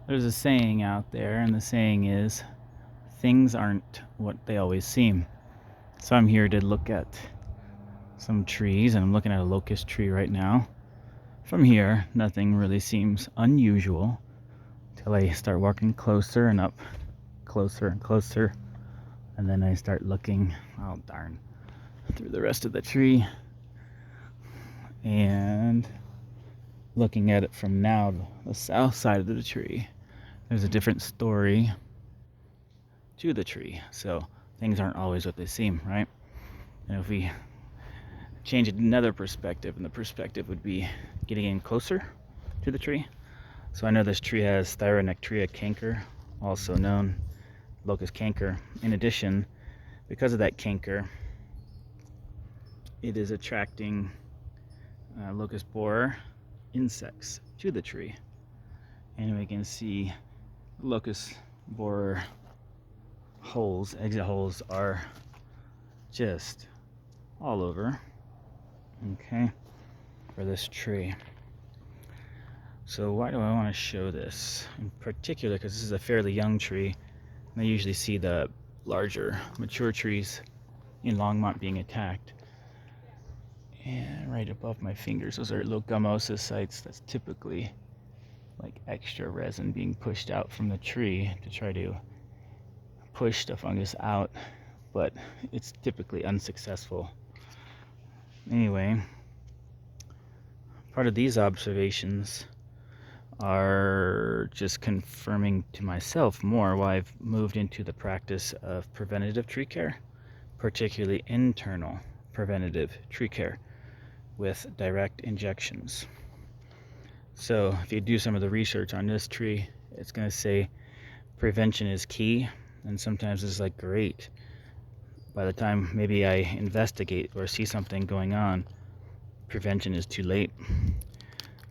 There's a saying out there, and the saying is, things aren't what they always seem. So I'm here to look at some trees, and I'm looking at a locust tree right now. From here, nothing really seems unusual till I start walking closer and up, closer and closer, and then I start looking, oh darn, through the rest of the tree and looking at it from now the south side of the tree. There's a different story to the tree, so things aren't always what they seem, right? And if we change another perspective, and the perspective would be getting in closer to the tree. So I know this tree has Thyronectria canker, also known locust canker. In addition, because of that canker, it is attracting locust borer insects to the tree, and we can see locust borer holes, exit holes, are just all over, okay, for this tree. So why do I want to show this in particular? Because this is a fairly young tree, and I usually see the larger mature trees in Longmont being attacked. And right above my fingers, those are locumosis sites. That's typically like extra resin being pushed out from the tree to try to push the fungus out, but it's typically unsuccessful. Anyway, part of these observations are just confirming to myself more why I've moved into the practice of preventative tree care, particularly internal preventative tree care with direct injections. So if you do some of the research on this tree, it's going to say prevention is key, and sometimes it's like, great, by the time maybe I investigate or see something going on, prevention is too late.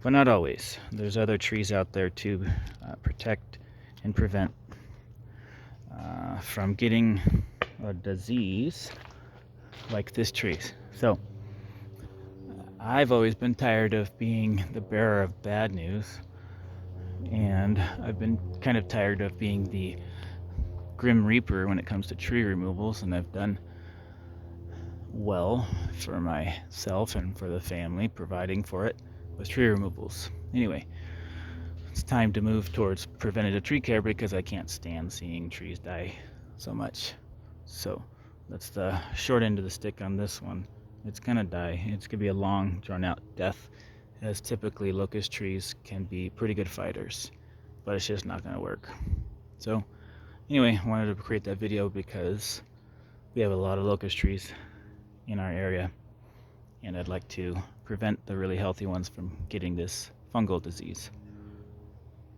But not always. There's other trees out there to protect and prevent from getting a disease like this tree. So I've always been tired of being the bearer of bad news, and I've been kind of tired of being the Grim Reaper when it comes to tree removals, and I've done well for myself and for the family, providing for it with tree removals. Anyway, it's time to move towards preventative tree care because I can't stand seeing trees die so much. So that's the short end of the stick on this one. It's gonna die. It's gonna be a long, drawn-out death, as typically locust trees can be pretty good fighters, but it's just not gonna work. So anyway, I wanted to create that video because we have a lot of locust trees in our area, and I'd like to prevent the really healthy ones from getting this fungal disease.